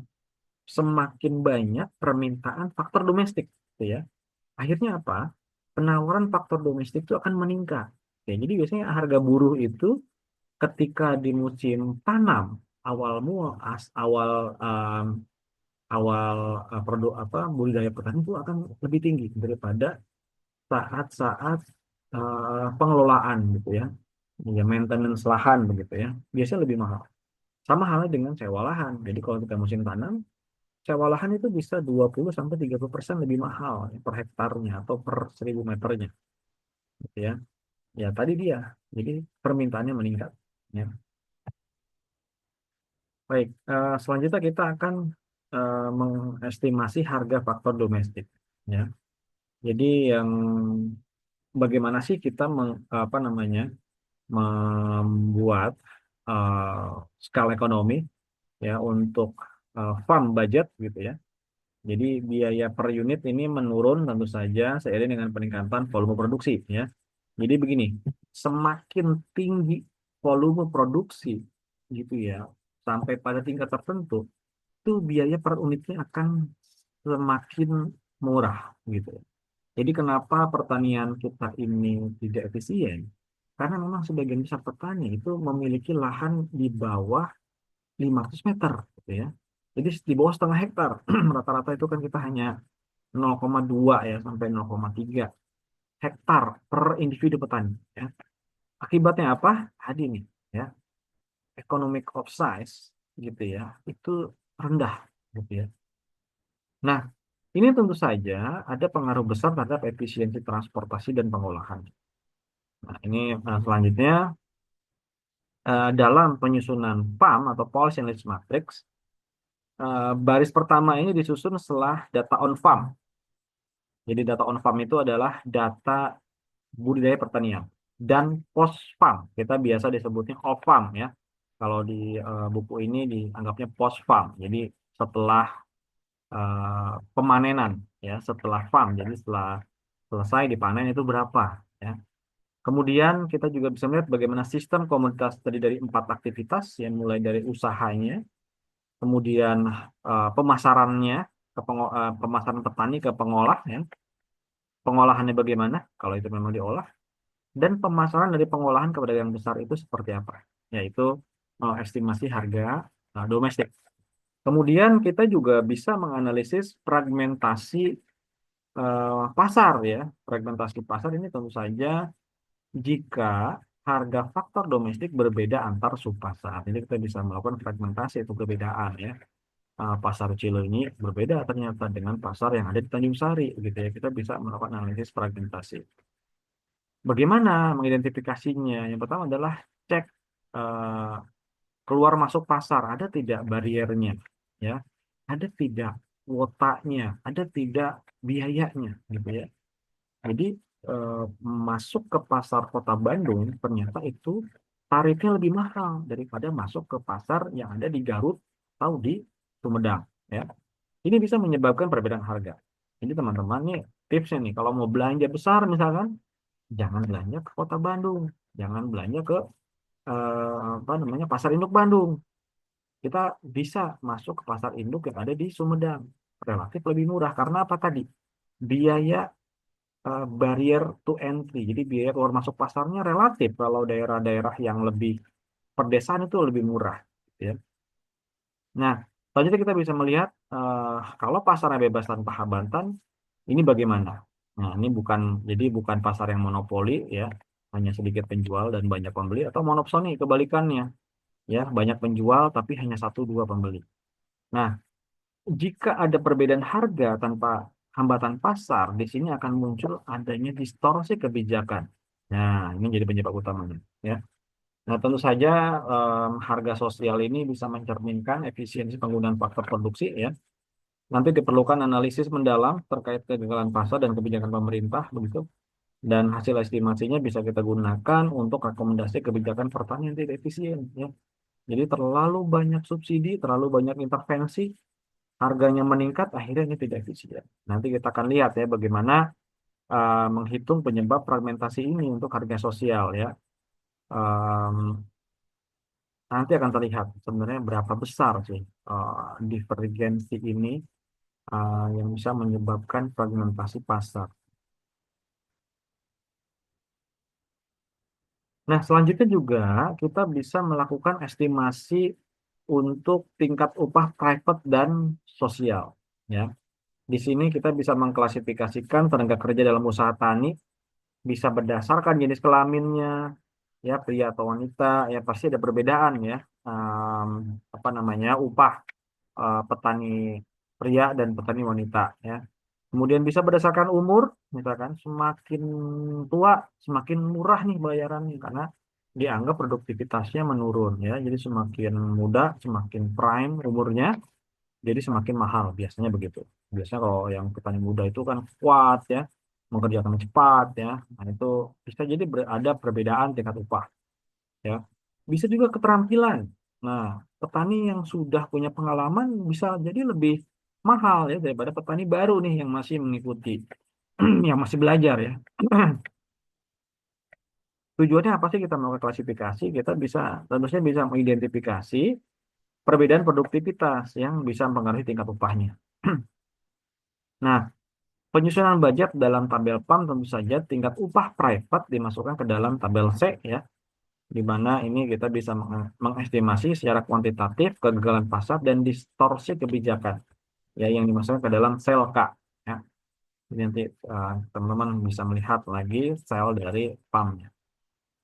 semakin banyak permintaan faktor domestik, gitu ya. Akhirnya apa? Penawaran faktor domestik itu akan meningkat. Ya, jadi biasanya harga buruh itu ketika di musim tanam awal mu as awal em, awal produk apa budidaya petani itu akan lebih tinggi daripada saat-saat pengelolaan gitu ya. Ya maintenance lahan begitu ya. Biasanya lebih mahal. Sama halnya dengan sewa lahan. Jadi kalau kita musim tanam sewa lahan itu bisa 20 sampai 30% lebih mahal ya, per hektarnya atau per 1.000 meternya gitu ya. Ya tadi dia. Jadi permintaannya meningkat ya. Baik, selanjutnya kita akan mengestimasi harga faktor domestik ya. Jadi yang bagaimana sih kita apa namanya membuat eh, skala ekonomi ya untuk farm budget gitu ya. Jadi biaya per unit ini menurun tentu saja seiring dengan peningkatan volume produksi ya. Jadi begini, semakin tinggi volume produksi gitu ya, sampai pada tingkat tertentu, itu biaya per unitnya akan semakin murah gitu. Jadi kenapa pertanian kita ini tidak efisien? Karena memang sebagian besar petani itu memiliki lahan di bawah 500 meter gitu ya. Jadi di bawah setengah hektar. Rata-rata itu kan kita hanya 0,2 ya sampai 0,3 hektar per individu petani ya. Akibatnya apa? Tadi nih ya, economic of size gitu ya, itu rendah gitu ya. Nah, ini tentu saja ada pengaruh besar terhadap efisiensi transportasi dan pengolahan. Nah, ini selanjutnya dalam penyusunan PAM atau Policy Analysis Matrix, baris pertama ini disusun setelah data on farm. Jadi data on farm itu adalah data budidaya pertanian dan post farm. Kita biasa disebutnya off farm ya. Kalau di buku ini dianggapnya post farm. Jadi setelah pemanenan ya, setelah farm. Jadi setelah selesai dipanen itu berapa ya. Kemudian kita juga bisa melihat bagaimana sistem komunitas tadi dari 4 aktivitas yang mulai dari usahanya, kemudian pemasarannya, pemasaran petani ke pengolah ya, pengolahannya bagaimana kalau itu memang diolah, dan pemasaran dari pengolahan ke pedagang besar itu seperti apa, yaitu estimasi harga domestik. Kemudian kita juga bisa menganalisis fragmentasi pasar ya. Fragmentasi pasar ini tentu saja jika harga faktor domestik berbeda antar subpasar. Ini kita bisa melakukan fragmentasi atau perbedaan ya. Pasar Cileunyi berbeda ternyata dengan pasar yang ada di Tanjung Sari gitu ya. Kita bisa melakukan analisis fragmentasi. Bagaimana mengidentifikasinya? Yang pertama adalah cek eh, keluar masuk pasar, ada tidak bariernya, ya, ada tidak kuotanya, ada tidak biayanya, gitu ya. Jadi eh, masuk ke pasar Kota Bandung ternyata itu tarifnya lebih mahal daripada masuk ke pasar yang ada di Garut atau di Sumedang, ya. Ini bisa menyebabkan perbedaan harga. Jadi teman-teman nih tipsnya nih, kalau mau belanja besar misalkan, jangan belanja ke Kota Bandung, jangan belanja ke apa namanya pasar induk Bandung. Kita bisa masuk ke pasar induk yang ada di Sumedang, relatif lebih murah karena apa tadi? Biaya barrier to entry. Jadi biaya keluar masuk pasarnya relatif kalau daerah-daerah yang lebih perdesaan itu lebih murah, ya. Nah, selanjutnya kita bisa melihat kalau pasarnya bebas tanpa hambatan, ini bagaimana? Nah, ini bukan jadi bukan pasar yang monopoli, ya, hanya sedikit penjual dan banyak pembeli, atau monopsoni kebalikannya, ya, banyak penjual tapi hanya satu dua pembeli. Nah, jika ada perbedaan harga tanpa hambatan pasar, di sini akan muncul adanya distorsi kebijakan. Nah, ini jadi penyebab utamanya, ya. Nah, tentu saja harga sosial ini bisa mencerminkan efisiensi penggunaan faktor produksi, ya. Nanti diperlukan analisis mendalam terkait kegagalan pasar dan kebijakan pemerintah, begitu. Dan hasil estimasinya bisa kita gunakan untuk rekomendasi kebijakan pertanian yang tidak efisien, ya. Jadi terlalu banyak subsidi, terlalu banyak intervensi, harganya meningkat, akhirnya ini tidak efisien. Nanti kita akan lihat ya bagaimana menghitung penyebab fragmentasi ini untuk harga sosial, ya. Em, Nanti akan terlihat sebenarnya berapa besar sih divergensi ini yang bisa menyebabkan fragmentasi pasar. Nah, selanjutnya juga kita bisa melakukan estimasi untuk tingkat upah private dan sosial, ya. Di sini kita bisa mengklasifikasikan tenaga kerja dalam usaha tani bisa berdasarkan jenis kelaminnya, ya, pria atau wanita, ya pasti ada perbedaan, ya. Em, Apa namanya upah petani pria dan petani wanita, ya. Kemudian bisa berdasarkan umur, misalkan semakin tua semakin murah nih bayarannya karena dianggap produktivitasnya menurun, ya. Jadi semakin muda semakin prime umurnya, jadi semakin mahal biasanya begitu. Biasanya kalau yang petani muda itu kan kuat, ya, mengerjakan cepat, ya. Nah, itu bisa jadi ada perbedaan tingkat upah, ya. Bisa juga keterampilan. Nah, petani yang sudah punya pengalaman bisa jadi lebih mahal, ya, daripada petani baru nih yang masih mengikuti, yang masih belajar, ya. Tujuannya apa sih kita melakukan klasifikasi? Kita bisa tentunya bisa mengidentifikasi perbedaan produktivitas yang bisa mempengaruhi tingkat upahnya. Nah, penyusunan budget dalam tabel PAM tentu saja tingkat upah private dimasukkan ke dalam tabel C, ya, di mana ini kita bisa mengestimasi secara kuantitatif kegagalan pasar dan distorsi kebijakan, ya, yang dimasukkan ke dalam sel K, ya. Jadi nanti teman-teman bisa melihat lagi sel dari PAM-nya.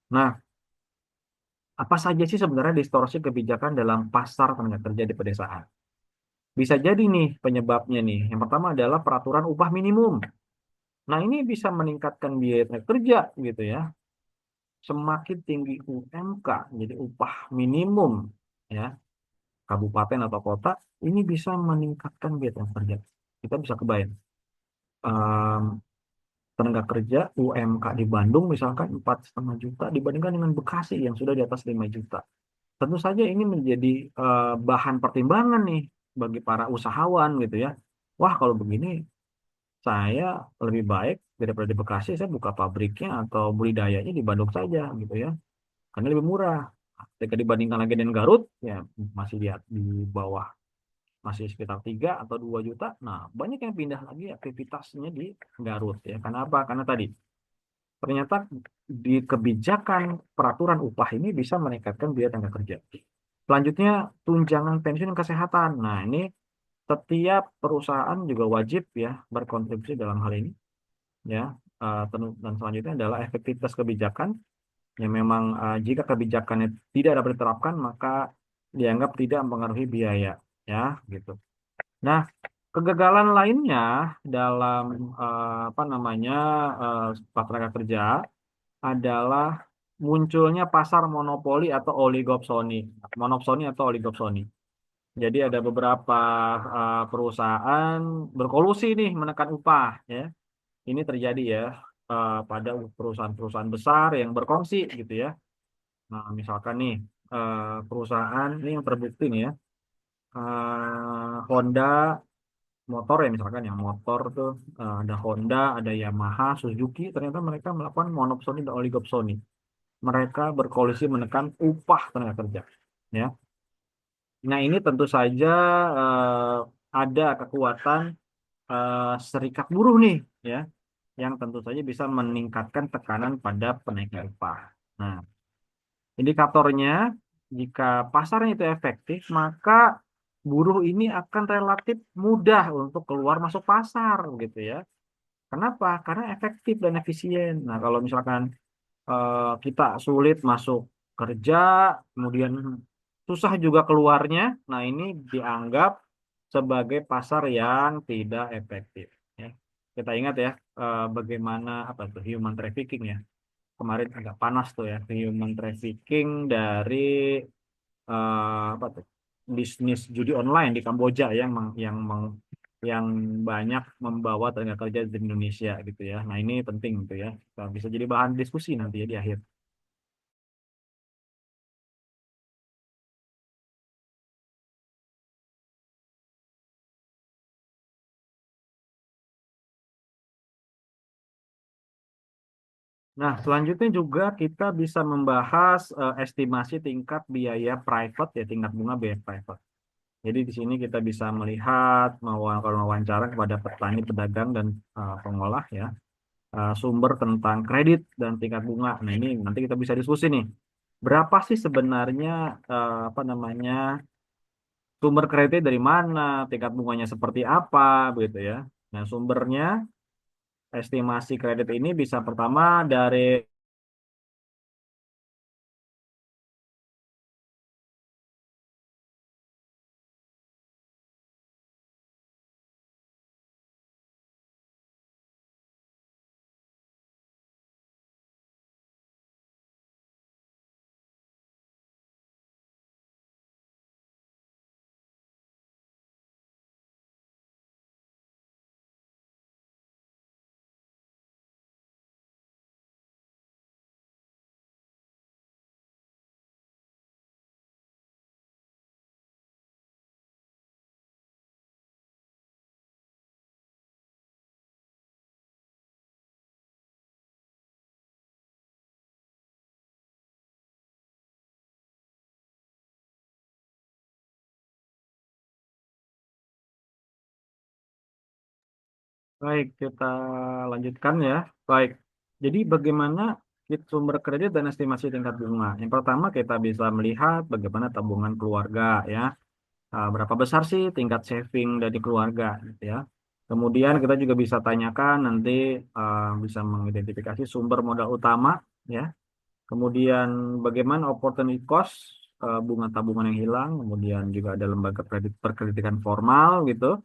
Nah, apa saja sih sebenarnya distorsi kebijakan dalam pasar tenaga kerja di pedesaan? Bisa jadi nih penyebabnya nih. Yang pertama adalah peraturan upah minimum. Nah, ini bisa meningkatkan biaya tenaga kerja, gitu ya. Semakin tinggi UMK, jadi upah minimum, ya, kabupaten atau kota, ini bisa meningkatkan biaya tenaga kerja. Kita bisa kebayang. Em, Tenaga kerja UMK di Bandung misalkan 4,5 juta dibandingkan dengan Bekasi yang sudah di atas 5 juta. Tentu saja ini menjadi bahan pertimbangan nih bagi para usahawan, gitu ya. Wah, kalau begini saya lebih baik daripada di Bekasi, saya buka pabriknya atau budidayanya di Bandung saja, gitu ya. Karena lebih murah. Jika dibandingkan lagi dengan Garut, ya masih di bawah, masih sekitar 3 atau 2 juta. Nah, banyak yang pindah lagi aktivitasnya di Garut, ya. Karena apa? Karena tadi ternyata di kebijakan peraturan upah ini bisa meningkatkan biaya tenaga kerja. Selanjutnya, tunjangan pensiun dan kesehatan. Nah, ini setiap perusahaan juga wajib, ya, berkontribusi dalam hal ini, ya. Dan selanjutnya adalah efektivitas kebijakan yang memang jika kebijakannya tidak dapat diterapkan maka dianggap tidak mempengaruhi biaya, ya, gitu. Nah, kegagalan lainnya dalam apa namanya tenaga kerja adalah munculnya pasar monopoli atau oligopsoni. Monopsoni atau oligopsoni. Jadi ada beberapa perusahaan berkolusi nih menekan upah, ya. Ini terjadi ya pada perusahaan-perusahaan besar yang berkongsi gitu ya. Nah, misalkan nih perusahaan ini yang terbukti nih ya, Honda motor ya misalkan yang motor tuh ada Honda, ada Yamaha, Suzuki, ternyata mereka melakukan monopsoni dan oligopsoni. Mereka berkolusi menekan upah tenaga kerja. Ya. Nah, ini tentu saja ada kekuatan serikat buruh nih, ya, yang tentu saja bisa meningkatkan tekanan pada penaikan upah. Nah, indikatornya, jika pasarnya itu efektif, maka buruh ini akan relatif mudah untuk keluar masuk pasar, gitu ya. Kenapa? Karena efektif dan efisien. Nah, kalau misalkan kita sulit masuk kerja, kemudian susah juga keluarnya. Nah, ini dianggap sebagai pasar yang tidak efektif. Ya. Kita ingat ya, bagaimana apa tuh human trafficking ya. Kemarin agak panas tuh ya, human trafficking dari apa tuh bisnis judi online di Kamboja yang banyak membawa tenaga kerja di Indonesia gitu ya. Nah, ini penting gitu ya. Bisa jadi bahan diskusi nanti ya di akhir. Nah, selanjutnya juga kita bisa membahas estimasi tingkat biaya private ya, tingkat bunga biaya private. Jadi di sini kita bisa melihat kalau wawancara kepada petani, pedagang dan pengolah ya, sumber tentang kredit dan tingkat bunga. Nah, ini nanti kita bisa diskusi nih. Berapa sih sebenarnya apa namanya sumber kreditnya dari mana, tingkat bunganya seperti apa, begitu ya. Nah, sumbernya estimasi kredit ini bisa pertama dari baik, kita lanjutkan ya. Baik. Jadi bagaimana sumber kredit dan estimasi tingkat bunga? Yang pertama kita bisa melihat bagaimana tabungan keluarga ya. Berapa besar sih tingkat saving dari keluarga gitu ya. Kemudian kita juga bisa tanyakan nanti bisa mengidentifikasi sumber modal utama ya. Kemudian bagaimana opportunity cost bunga tabungan yang hilang. Kemudian juga ada lembaga kredit perkreditan formal gitu.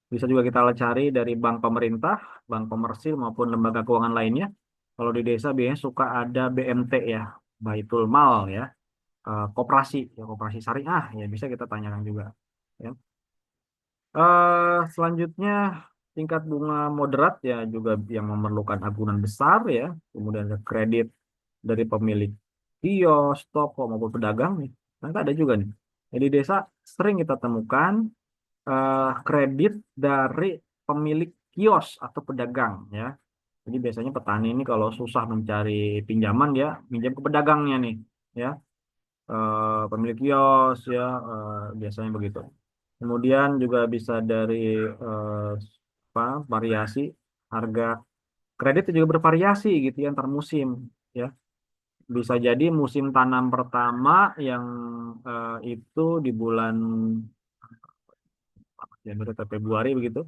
Bisa juga kita cari dari bank pemerintah, bank komersil maupun lembaga keuangan lainnya. Kalau di desa biasanya suka ada BMT ya, Baitul Mal ya, koperasi ya, koperasi syariah ya bisa kita tanyakan juga. Ya. Selanjutnya tingkat bunga moderat ya juga yang memerlukan agunan besar ya, kemudian ada kredit dari pemilik kios, toko maupun pedagang nih. Nanti ada juga nih. Jadi desa sering kita temukan kredit dari pemilik kios atau pedagang ya. Jadi biasanya petani ini kalau susah mencari pinjaman dia minjam ke pedagangnya nih ya. Pemilik kios ya biasanya begitu. Kemudian juga bisa dari eh, apa variasi harga kredit itu juga bervariasi gitu ya antar musim ya. Bisa jadi musim tanam pertama yang itu di bulan Januari atau Februari begitu.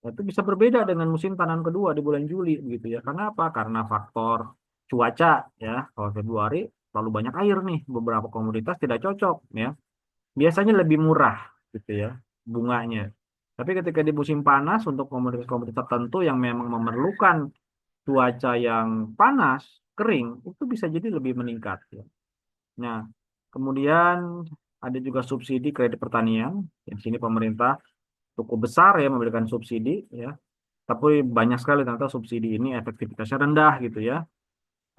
Nah, itu bisa berbeda dengan musim tanam kedua di bulan Juli begitu ya. Karena apa? Karena faktor cuaca ya. Kalau Februari terlalu banyak air nih, beberapa komoditas tidak cocok ya. Biasanya lebih murah gitu ya bunganya. Tapi ketika di musim panas untuk komoditas-komoditas tertentu yang memang memerlukan cuaca yang panas, kering itu bisa jadi lebih meningkat ya. Nah, kemudian ada juga subsidi kredit pertanian. Di sini pemerintah cukup besar ya memberikan subsidi ya. Tapi banyak sekali ternyata subsidi ini efektivitasnya rendah gitu ya.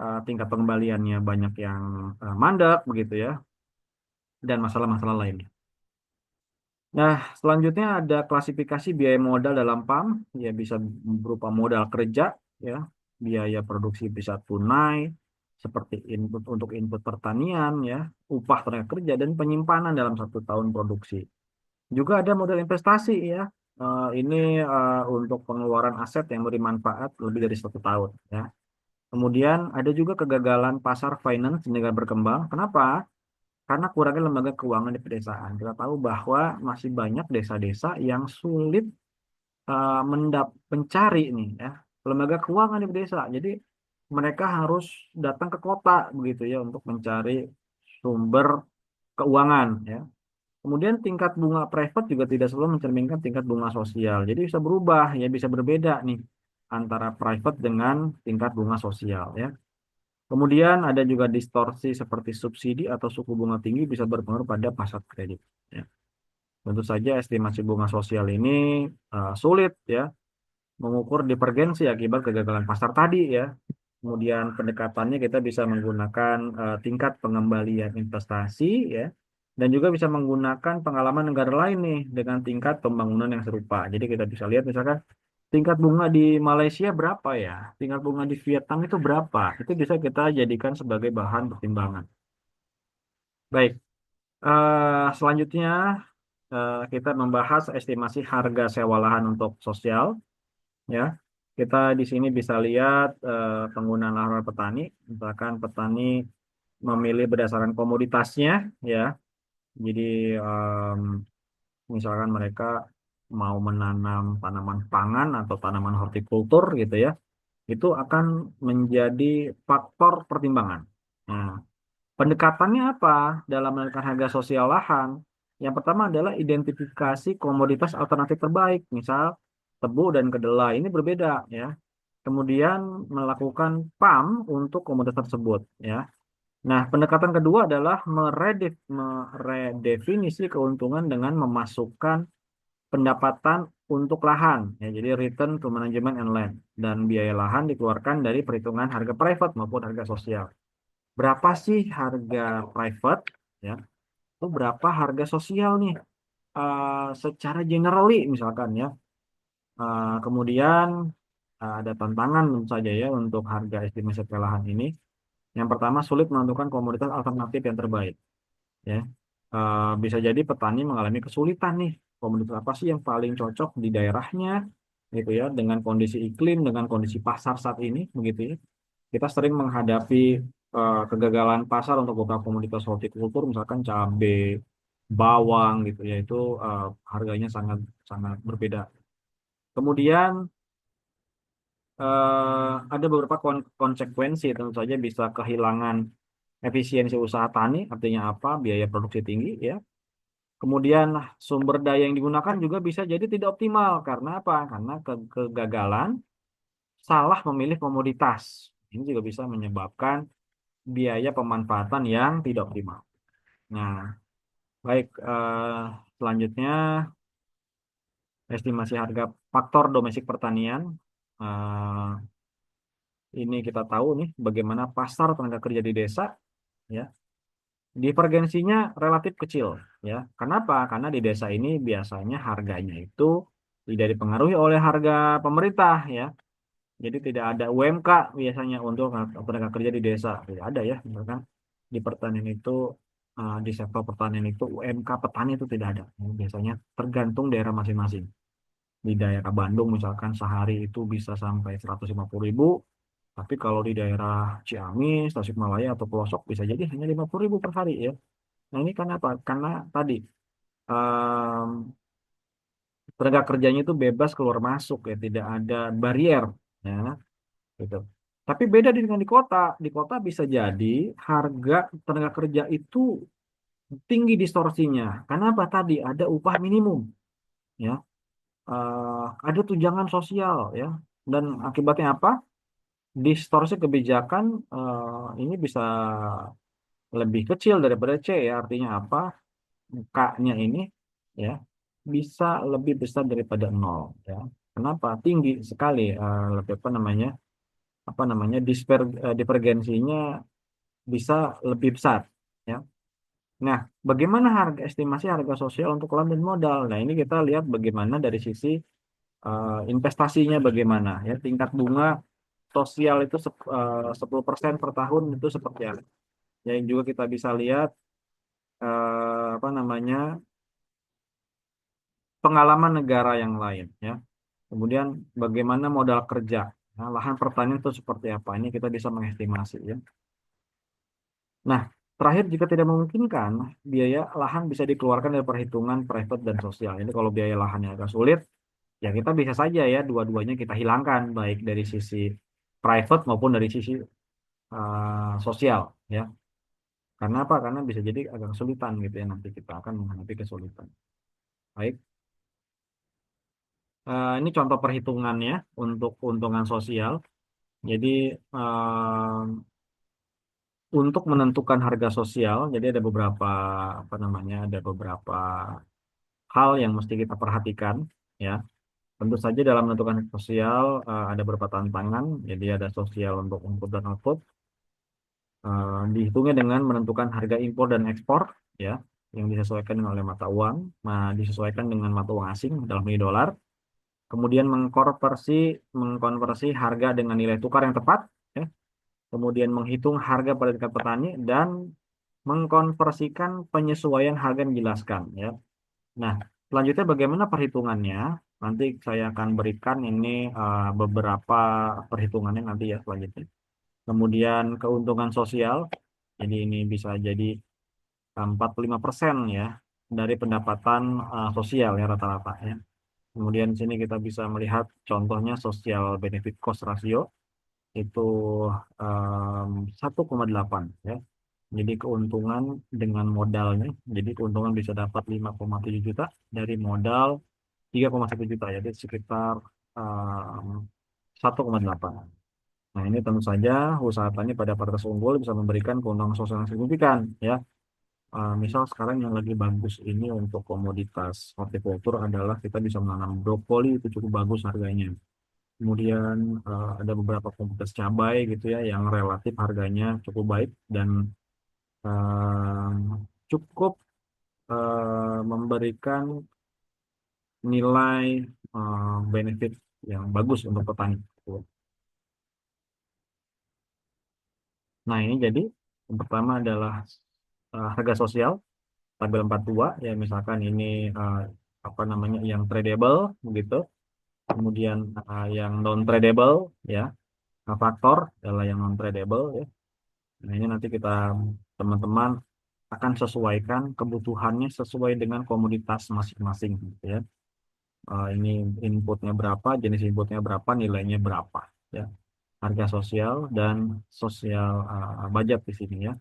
Tingkat pengembaliannya banyak yang mandek begitu ya, dan masalah-masalah lainnya. Nah, selanjutnya ada klasifikasi biaya modal dalam PAM, ya bisa berupa modal kerja, ya, biaya produksi bisa tunai, seperti input untuk input pertanian, ya, upah tenaga kerja dan penyimpanan dalam 1 tahun produksi. Juga ada modal investasi, ya, ini untuk pengeluaran aset yang beri manfaat lebih dari 1 tahun, ya. Kemudian ada juga kegagalan pasar finance di negara berkembang. Kenapa? Karena kurangnya lembaga keuangan di pedesaan. Kita tahu bahwa masih banyak desa-desa yang sulit mencari nih ya lembaga keuangan di pedesa. Jadi mereka harus datang ke kota begitu ya untuk mencari sumber keuangan ya. Kemudian tingkat bunga private juga tidak selalu mencerminkan tingkat bunga sosial. Jadi bisa berubah ya, bisa berbeda nih antara private dengan tingkat bunga sosial ya. Kemudian ada juga distorsi seperti subsidi atau suku bunga tinggi bisa berpengaruh pada pasar kredit. Ya. Tentu saja estimasi bunga sosial ini sulit ya mengukur divergensi akibat kegagalan pasar tadi ya. Kemudian pendekatannya kita bisa menggunakan tingkat pengembalian investasi ya, dan juga bisa menggunakan pengalaman negara lain nih dengan tingkat pembangunan yang serupa. Jadi kita bisa lihat misalkan tingkat bunga di Malaysia berapa ya, tingkat bunga di Vietnam itu berapa. Itu bisa kita jadikan sebagai bahan pertimbangan. Baik, selanjutnya kita membahas estimasi harga sewa lahan untuk sosial. Ya, kita di sini bisa lihat penggunaan lahan oleh petani. Misalkan petani memilih berdasarkan komoditasnya, ya. Jadi em, misalkan mereka mau menanam tanaman pangan atau tanaman hortikultur gitu ya, itu akan menjadi faktor pertimbangan. Nah, pendekatannya apa dalam menentukan harga sosial lahan? Yang pertama adalah identifikasi komoditas alternatif terbaik, misal tebu dan kedelai ini berbeda ya. Kemudian melakukan PAM untuk komoditas tersebut ya. Nah, pendekatan kedua adalah meredefinisi keuntungan dengan memasukkan pendapatan untuk lahan ya. Jadi return to management and land, dan biaya lahan dikeluarkan dari perhitungan harga private maupun harga sosial. Berapa sih harga private ya? Itu berapa harga sosial nih? Secara generally misalkan ya. Kemudian ada tantangan tentu saja ya untuk harga estimasi lahan ini. Yang pertama, sulit menentukan komoditas alternatif yang terbaik. Ya, bisa jadi petani mengalami kesulitan nih. Komoditas apa sih yang paling cocok di daerahnya, gitu ya, dengan kondisi iklim, dengan kondisi pasar saat ini, begitu ya. Kita sering menghadapi kegagalan pasar untuk beberapa komoditas hortikultur, misalkan cabai, bawang, gitu ya, itu harganya sangat sangat berbeda. Kemudian ada beberapa konsekuensi, tentu saja bisa kehilangan efisiensi usaha tani, artinya apa? Biaya produksi tinggi ya. Kemudian sumber daya yang digunakan juga bisa jadi tidak optimal. Karena apa? Karena kegagalan salah memilih komoditas. Ini juga bisa menyebabkan biaya pemanfaatan yang tidak optimal. Nah, baik, selanjutnya estimasi harga faktor domestik pertanian. Eh, ini kita tahu nih bagaimana pasar tenaga kerja di desa ya. Divergensinya relatif kecil ya. Kenapa? Karena di desa ini biasanya harganya itu tidak dipengaruhi oleh harga pemerintah ya. Jadi tidak ada UMK biasanya untuk tenaga kerja di desa. Tidak ada ya. Misalkan di pertanian itu di sektor pertanian itu UMK petani itu tidak ada. Biasanya tergantung daerah masing-masing. Di daerah Bandung misalkan sehari itu bisa sampai 150.000, tapi kalau di daerah Ciamis, Tasikmalaya atau pelosok bisa jadi hanya 50.000 per hari ya. Nah ini karena apa? Karena tadi em, tenaga kerjanya itu bebas keluar masuk ya, tidak ada barrier ya, gitu. Tapi beda dengan di kota. Di kota bisa jadi harga tenaga kerja itu tinggi distorsinya. Karena apa tadi? Ada upah minimum ya, ada tunjangan sosial ya, dan akibatnya apa? Distorsi kebijakan ini bisa lebih kecil daripada C ya, artinya apa? K-nya ini ya bisa lebih besar daripada nol ya. Kenapa? Tinggi sekali lebih apa namanya divergensinya bisa lebih besar ya. Nah, bagaimana estimasi harga sosial untuk lahan dan modal? Nah, ini kita lihat bagaimana dari sisi investasinya bagaimana ya, tingkat bunga sosial itu 10% per tahun itu seperti apa. Yang juga kita bisa lihat apa namanya pengalaman negara yang lain ya. Kemudian bagaimana modal kerja. Nah, lahan pertanian itu seperti apa? Ini kita bisa mengestimasi ya. Nah, terakhir jika tidak memungkinkan, biaya lahan bisa dikeluarkan dari perhitungan private dan sosial. Ini kalau biaya lahannya agak sulit, ya kita bisa saja ya dua-duanya kita hilangkan, baik dari sisi private maupun dari sisi sosial ya. Karena apa? Karena bisa jadi agak kesulitan gitu ya, nanti kita akan menghadapi kesulitan. Baik. Ini contoh perhitungannya untuk keuntungan sosial. Jadi untuk menentukan harga sosial, jadi ada beberapa apa namanya, ada beberapa hal yang mesti kita perhatikan ya. Tentu saja dalam menentukan harga sosial ada beberapa tantangan. Jadi ada sosial untuk input dan output. Dihitungnya dengan menentukan harga impor dan ekspor ya, yang disesuaikan oleh mata uang, disesuaikan dengan mata uang asing dalam ini dolar. Kemudian mengkonversi harga dengan nilai tukar yang tepat ya. Kemudian menghitung harga pada tingkat petani dan mengkonversikan penyesuaian harga yang dijelaskan ya. Nah, selanjutnya bagaimana perhitungannya? Nanti saya akan berikan ini beberapa perhitungannya nanti ya selanjutnya. Kemudian keuntungan sosial. Jadi ini bisa jadi 45% ya dari pendapatan sosial ya rata-rata ya. Kemudian di sini kita bisa melihat contohnya social benefit cost ratio itu 1,8 ya. Jadi keuntungan dengan modalnya, jadi keuntungan bisa dapat 5,7 juta dari modal 3,1 juta, jadi sekitar um, 1,8. Nah, ini tentu saja usaha tani pada varietas unggul bisa memberikan keuntungan sosial yang signifikan ya. Misal sekarang yang lagi bagus ini untuk komoditas hortikultur adalah kita bisa menanam brokoli itu cukup bagus harganya. Kemudian ada beberapa komoditas cabai gitu ya yang relatif harganya cukup baik dan eh, cukup memberikan nilai benefit yang bagus untuk petani. Nah, ini jadi yang pertama adalah harga sosial tabel 42 ya, misalkan ini eh, apa namanya yang tradable begitu. Kemudian yang non tradable ya, faktor adalah yang non tradable ya. Nah, ini nanti kita teman-teman akan sesuaikan kebutuhannya sesuai dengan komoditas masing-masing gitu ya. Ini inputnya berapa, jenis inputnya berapa, nilainya berapa ya. Harga sosial dan sosial budget di sini ya.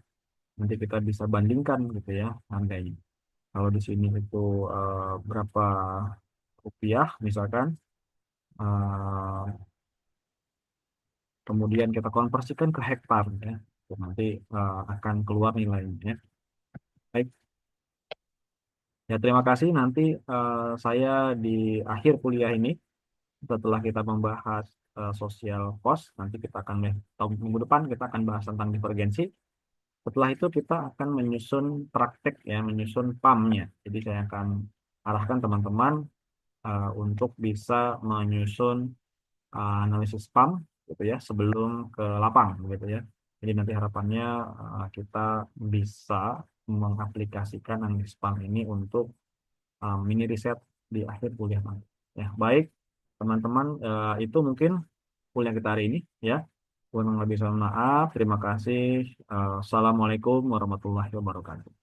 Nanti kita bisa bandingkan gitu ya harganya. Kalau di sini itu berapa rupiah misalkan, eh, kemudian kita konversikan ke hektar ya. Itu nanti akan keluar nilainya ya. Baik, ya terima kasih. Nanti saya di akhir kuliah ini setelah kita membahas social cost, nanti kita akan tahun minggu depan kita akan bahas tentang divergensi. Setelah itu kita akan menyusun praktek ya, menyusun PAM-nya. Jadi saya akan arahkan teman-teman untuk bisa menyusun analisis PAM gitu ya sebelum ke lapang gitu ya. Jadi nanti harapannya kita bisa mengaplikasikan analisis PAM ini untuk mini riset di akhir kuliah nanti. Ya, baik teman-teman, itu mungkin kuliah kita hari ini ya. Kurang lebih mohon maaf. Terima kasih. Assalamualaikum warahmatullahi wabarakatuh.